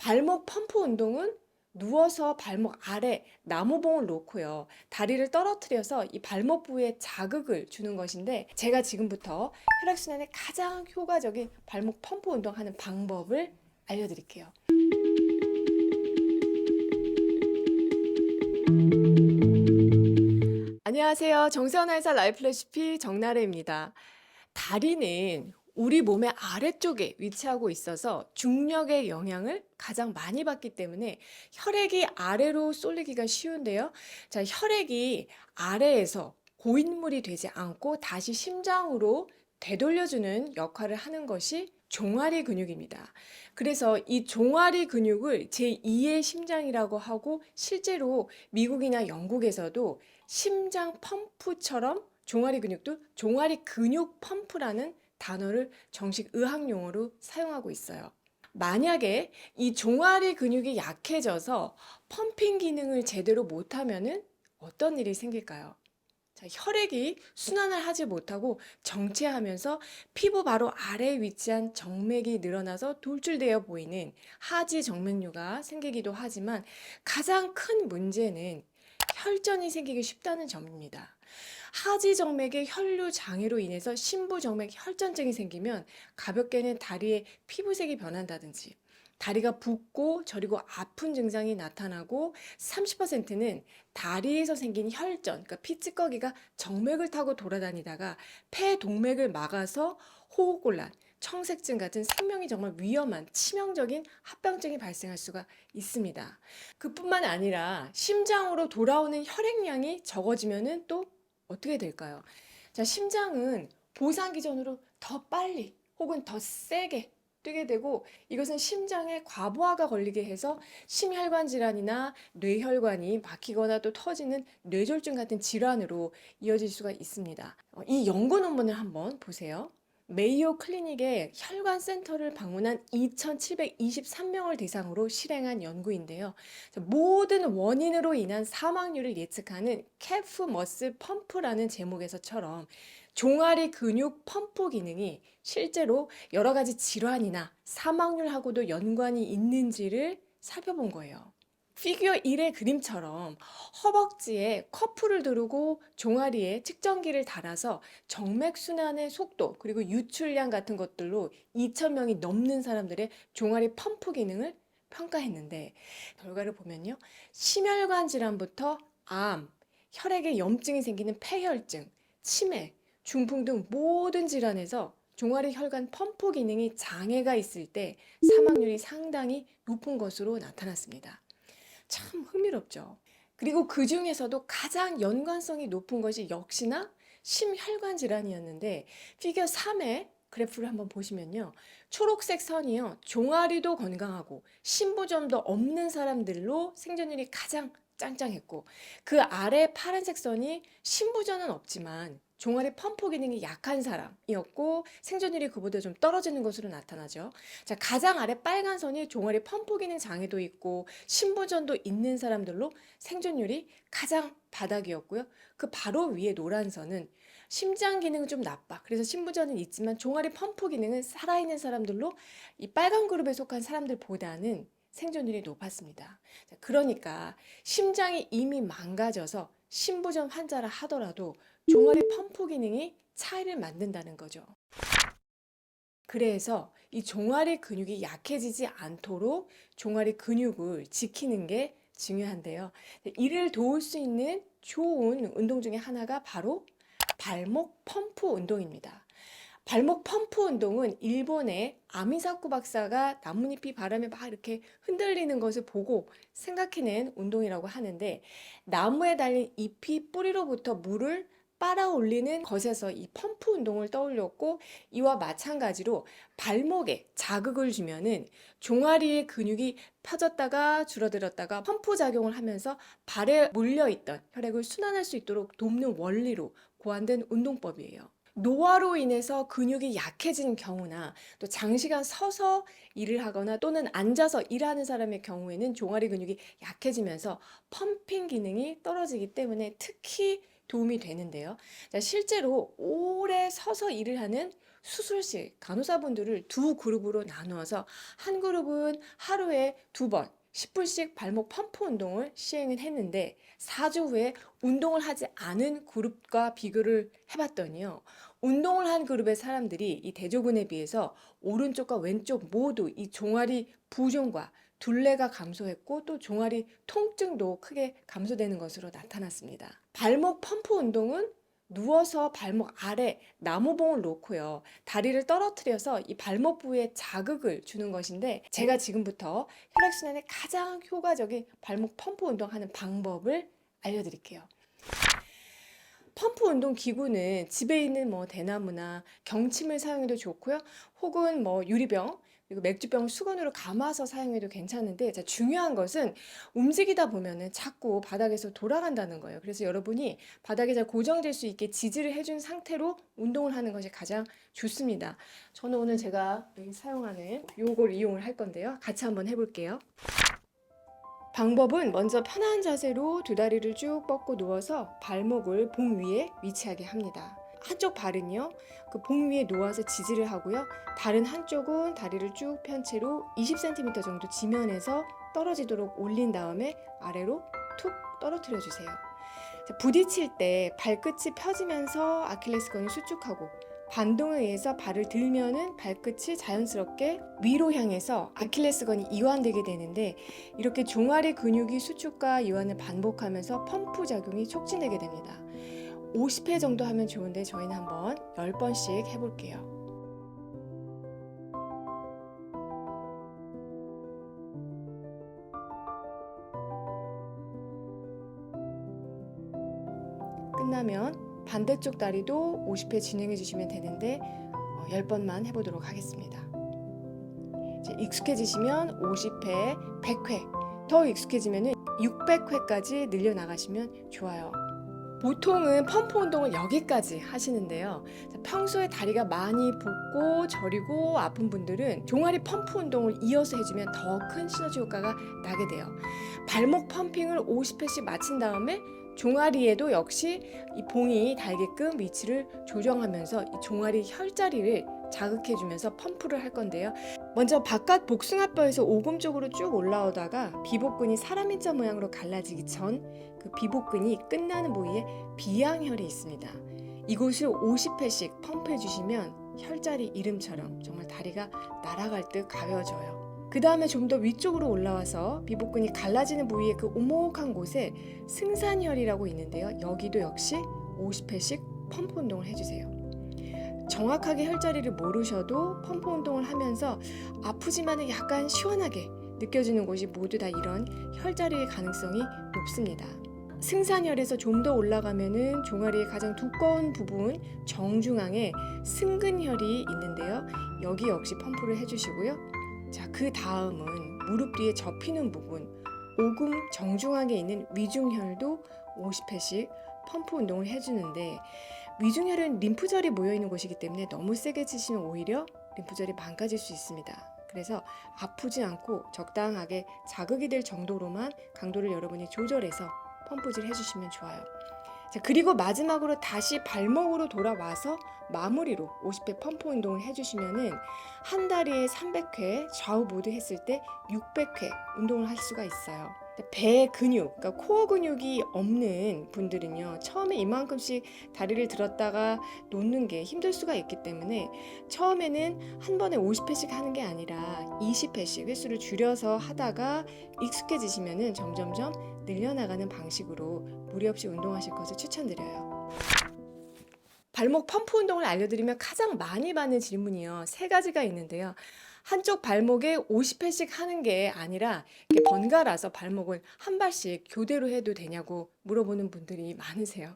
발목 펌프 운동은 누워서 발목 아래 나무봉을 놓고요. 다리를 떨어뜨려서 이 발목 부위에 자극을 주는 것인데 제가 지금부터 혈액순환에 가장 효과적인 발목 펌프 운동하는 방법을 알려드릴게요. 안녕하세요. 정세원의사 라이프 레시피 정나래입니다. 다리는 우리 몸의 아래쪽에 위치하고 있어서 중력의 영향을 가장 많이 받기 때문에 혈액이 아래로 쏠리기가 쉬운데요. 자, 혈액이 아래에서 고인물이 되지 않고 다시 심장으로 되돌려주는 역할을 하는 것이 종아리 근육입니다. 그래서 이 종아리 근육을 제2의 심장이라고 하고 실제로 미국이나 영국에서도 심장 펌프처럼 종아리 근육도 종아리 근육 펌프라는 단어를 정식 의학 용어로 사용하고 있어요. 만약에 이 종아리 근육이 약해져서 펌핑 기능을 제대로 못하면은 어떤 일이 생길까요? 자, 혈액이 순환을 하지 못하고 정체하면서 피부 바로 아래에 위치한 정맥이 늘어나서 돌출되어 보이는 하지 정맥류가 생기기도 하지만 가장 큰 문제는 혈전이 생기기 쉽다는 점입니다. 하지 정맥의 혈류 장애로 인해서 심부 정맥 혈전증이 생기면 가볍게는 다리의 피부색이 변한다든지 다리가 붓고 저리고 아픈 증상이 나타나고 30%는 다리에서 생긴 혈전, 그러니까 피찌꺼기가 정맥을 타고 돌아다니다가 폐 동맥을 막아서 호흡곤란, 청색증 같은 생명이 정말 위험한 치명적인 합병증이 발생할 수가 있습니다. 그뿐만 아니라 심장으로 돌아오는 혈액량이 적어지면은 또 어떻게 될까요? 자, 심장은 보상 기전으로 더 빨리 혹은 더 세게 뛰게 되고 이것은 심장에 과부하가 걸리게 해서 심혈관 질환이나 뇌혈관이 막히거나 또 터지는 뇌졸중 같은 질환으로 이어질 수가 있습니다. 이 연구 논문을 한번 보세요. 메이오 클리닉의 혈관 센터를 방문한 2,723명을 대상으로 실행한 연구인데요. 모든 원인으로 인한 사망률을 예측하는 캐프 머슬 펌프라는 제목에서처럼 종아리 근육 펌프 기능이 실제로 여러 가지 질환이나 사망률하고도 연관이 있는지를 살펴본 거예요. 피규어 1의 그림처럼 허벅지에 커프를 두르고 종아리에 측정기를 달아서 정맥순환의 속도 그리고 유출량 같은 것들로 2,000명이 넘는 사람들의 종아리 펌프 기능을 평가했는데 결과를 보면요. 심혈관 질환부터 암, 혈액에 염증이 생기는 폐혈증, 치매, 중풍 등 모든 질환에서 종아리 혈관 펌프 기능이 장애가 있을 때 사망률이 상당히 높은 것으로 나타났습니다. 참 흥미롭죠. 그리고 그 중에서도 가장 연관성이 높은 것이 역시나 심혈관 질환이었는데 피겨 3의 그래프를 한번 보시면요. 초록색 선이요. 종아리도 건강하고 심부전도 없는 사람들로 생존율이 가장 짱짱했고 그 아래 파란색 선이 심부전은 없지만 종아리 펌프 기능이 약한 사람이었고 생존율이 그보다 좀 떨어지는 것으로 나타나죠. 자, 가장 아래 빨간 선이 종아리 펌프 기능 장애도 있고 심부전도 있는 사람들로 생존율이 가장 바닥이었고요. 그 바로 위에 노란 선은 심장 기능은 좀 나빠. 그래서 심부전은 있지만 종아리 펌프 기능은 살아있는 사람들로 이 빨간 그룹에 속한 사람들보다는 생존율이 높았습니다. 자, 그러니까 심장이 이미 망가져서 심부전 환자라 하더라도 종아리 펌프 기능이 차이를 만든다는 거죠. 그래서 이 종아리 근육이 약해지지 않도록 종아리 근육을 지키는 게 중요한데요. 이를 도울 수 있는 좋은 운동 중에 하나가 바로 발목 펌프 운동입니다. 발목 펌프 운동은 일본의 아미사쿠 박사가 나뭇잎이 바람에 막 이렇게 흔들리는 것을 보고 생각해낸 운동이라고 하는데 나무에 달린 잎이 뿌리로부터 물을 빨아 올리는 것에서 이 펌프 운동을 떠올렸고 이와 마찬가지로 발목에 자극을 주면은 종아리의 근육이 펴졌다가 줄어들었다가 펌프 작용을 하면서 발에 몰려있던 혈액을 순환할 수 있도록 돕는 원리로 고안된 운동법이에요. 노화로 인해서 근육이 약해진 경우나 또 장시간 서서 일을 하거나 또는 앉아서 일하는 사람의 경우에는 종아리 근육이 약해지면서 펌핑 기능이 떨어지기 때문에 특히 도움이 되는데요. 자, 실제로 오래 서서 일을 하는 수술실 간호사분들을 두 그룹으로 나누어서 한 그룹은 하루에 2번 10분씩 발목 펌프 운동을 시행을 했는데 4주 후에 운동을 하지 않은 그룹과 비교를 해봤더니요. 운동을 한 그룹의 사람들이 이 대조군에 비해서 오른쪽과 왼쪽 모두 이 종아리 부종과 둘레가 감소했고 또 종아리 통증도 크게 감소되는 것으로 나타났습니다. 발목 펌프 운동은 누워서 발목 아래 나무봉을 놓고요. 다리를 떨어뜨려서 이 발목 부위에 자극을 주는 것인데 제가 지금부터 혈액순환에 가장 효과적인 발목 펌프 운동하는 방법을 알려드릴게요. 펌프 운동 기구는 집에 있는 대나무나 경침을 사용해도 좋고요. 혹은 유리병, 그리고 맥주병 수건으로 감아서 사용해도 괜찮은데 중요한 것은 움직이다 보면은 자꾸 바닥에서 돌아간다는 거예요. 그래서 여러분이 바닥에 잘 고정될 수 있게 지지를 해준 상태로 운동을 하는 것이 가장 좋습니다. 저는 오늘 제가 여기 사용하는 요걸 이용을 할 건데요. 같이 한번 해볼게요. 방법은 먼저 편한 자세로 두 다리를 쭉 뻗고 누워서 발목을 봉 위에 위치하게 합니다. 한쪽 발은요, 그 봉 위에 놓아서 지지를 하고요. 다른 한쪽은 다리를 쭉 편 채로 20cm 정도 지면에서 떨어지도록 올린 다음에 아래로 툭 떨어뜨려 주세요. 부딪힐 때 발끝이 펴지면서 아킬레스건이 수축하고 반동에 의해서 발을 들면은 발끝이 자연스럽게 위로 향해서 아킬레스건이 이완되게 되는데 이렇게 종아리 근육이 수축과 이완을 반복하면서 펌프 작용이 촉진되게 됩니다. 50회 정도 하면 좋은데 저희는 한번 10번씩 해볼게요. 끝나면 반대쪽 다리도 50회 진행해 주시면 되는데 10번만 해보도록 하겠습니다. 이제 익숙해지시면 50회, 100회, 더 익숙해지면 600회까지 늘려나가시면 좋아요. 보통은 펌프 운동을 여기까지 하시는데요. 평소에 다리가 많이 붓고 저리고 아픈 분들은 종아리 펌프 운동을 이어서 해주면 더 큰 시너지 효과가 나게 돼요. 발목 펌핑을 50회씩 마친 다음에 종아리에도 역시 이 봉이 닿게끔 위치를 조정하면서 이 종아리 혈자리를 자극해주면서 펌프를 할 건데요. 먼저 바깥 복숭아뼈에서 오금 쪽으로 쭉 올라오다가 비복근이 사람 인자 모양으로 갈라지기 전 그 비복근이 끝나는 부위에 비양혈이 있습니다. 이곳을 50회씩 펌프해 주시면 혈자리 이름처럼 정말 다리가 날아갈 듯 가벼워져요. 그 다음에 좀 더 위쪽으로 올라와서 비복근이 갈라지는 부위의 그 오목한 곳에 승산혈이라고 있는데요. 여기도 역시 50회씩 펌프 운동을 해주세요. 정확하게 혈자리를 모르셔도 펌프 운동을 하면서 아프지만 약간 시원하게 느껴지는 곳이 모두 다 이런 혈자리의 가능성이 높습니다. 승산혈에서 좀 더 올라가면은 종아리의 가장 두꺼운 부분 정중앙에 승근혈이 있는데요. 여기 역시 펌프를 해주시고요. 자, 그 다음은 무릎 뒤에 접히는 부분 오금 정중앙에 있는 위중혈도 50회씩 펌프 운동을 해주는데 위중혈은 림프절이 모여있는 곳이기 때문에 너무 세게 치시면 오히려 림프절이 망가질 수 있습니다. 그래서 아프지 않고 적당하게 자극이 될 정도로만 강도를 여러분이 조절해서 펌프질 해주시면 좋아요. 자, 그리고 마지막으로 다시 발목으로 돌아와서 마무리로 50회 펌프 운동을 해주시면은 한 다리에 300회 좌우 모두 했을 때 600회 운동을 할 수가 있어요. 배 근육, 그러니까 코어 근육이 없는 분들은요, 처음에 이만큼씩 다리를 들었다가 놓는 게 힘들 수가 있기 때문에 처음에는 한 번에 50회씩 하는 게 아니라 20회씩 횟수를 줄여서 하다가 익숙해지시면은 점점점 늘려나가는 방식으로 무리 없이 운동하실 것을 추천드려요. 발목 펌프 운동을 알려드리면 가장 많이 받는 질문이요. 3가지가 있는데요. 한쪽 발목에 50회씩 하는 게 아니라 이렇게 번갈아서 발목을 한 발씩 교대로 해도 되냐고 물어보는 분들이 많으세요.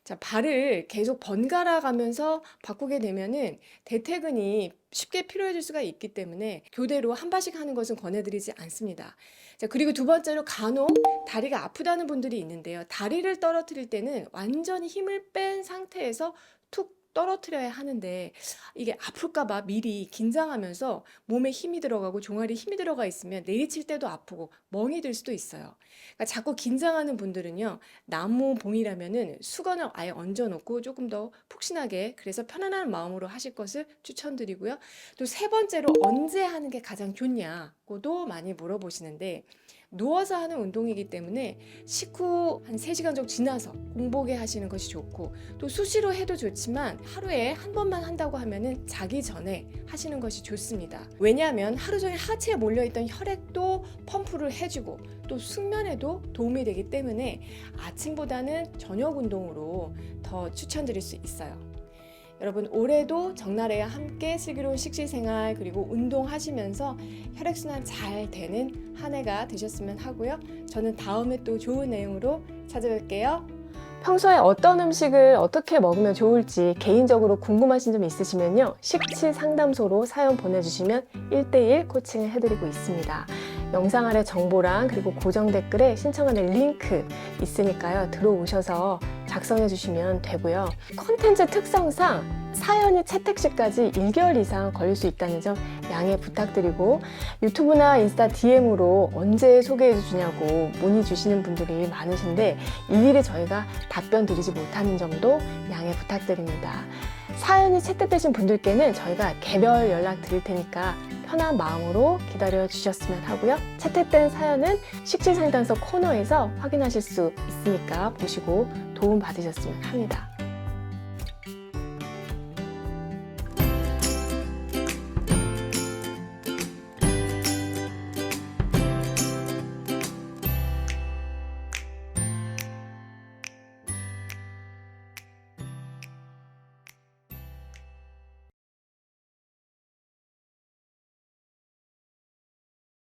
자, 발을 계속 번갈아 가면서 바꾸게 되면은 대퇴근이 쉽게 필요해질 수가 있기 때문에 교대로 한 발씩 하는 것은 권해드리지 않습니다. 자, 그리고 두 번째로 간혹 다리가 아프다는 분들이 있는데요. 다리를 떨어뜨릴 때는 완전히 힘을 뺀 상태에서 툭 떨어뜨려야 하는데 이게 아플까 봐 미리 긴장하면서 몸에 힘이 들어가고 종아리에 힘이 들어가 있으면 내리칠 때도 아프고 멍이 들 수도 있어요. 그러니까 자꾸 긴장하는 분들은요, 나무 봉이라면은 수건을 아예 얹어 놓고 조금 더 푹신하게, 그래서 편안한 마음으로 하실 것을 추천드리고요. 또 세 번째로 언제 하는 게 가장 좋냐고도 많이 물어보시는데, 누워서 하는 운동이기 때문에 식후 한 3시간 정도 지나서 공복에 하시는 것이 좋고, 또 수시로 해도 좋지만 하루에 한 번만 한다고 하면은 자기 전에 하시는 것이 좋습니다. 왜냐하면 하루 종일 하체에 몰려있던 혈액도 펌프를 해주고 또 숙면에도 도움이 되기 때문에 아침보다는 저녁 운동으로 더 추천드릴 수 있어요. 여러분, 올해도 정나래와 함께 슬기로운 식시생활 그리고 운동하시면서 혈액순환 잘 되는 한 해가 되셨으면 하고요. 저는 다음에 또 좋은 내용으로 찾아뵐게요. 평소에 어떤 음식을 어떻게 먹으면 좋을지 개인적으로 궁금하신 점 있으시면요, 식치 상담소로 사연 보내주시면 1:1 코칭을 해드리고 있습니다. 영상 아래 정보랑 그리고 고정 댓글에 신청하는 링크 있으니까요, 들어오셔서 작성해 주시면 되고요. 콘텐츠 특성상 사연이 채택 시까지 1개월 이상 걸릴 수 있다는 점 양해 부탁드리고, 유튜브나 인스타 DM으로 언제 소개해 주시냐고 문의 주시는 분들이 많으신데 일일이 저희가 답변 드리지 못하는 점도 양해 부탁드립니다. 사연이 채택되신 분들께는 저희가 개별 연락 드릴 테니까 편한 마음으로 기다려 주셨으면 하고요. 채택된 사연은 식치상담소 코너에서 확인하실 수 있으니까 보시고 도움 받으셨으면 합니다.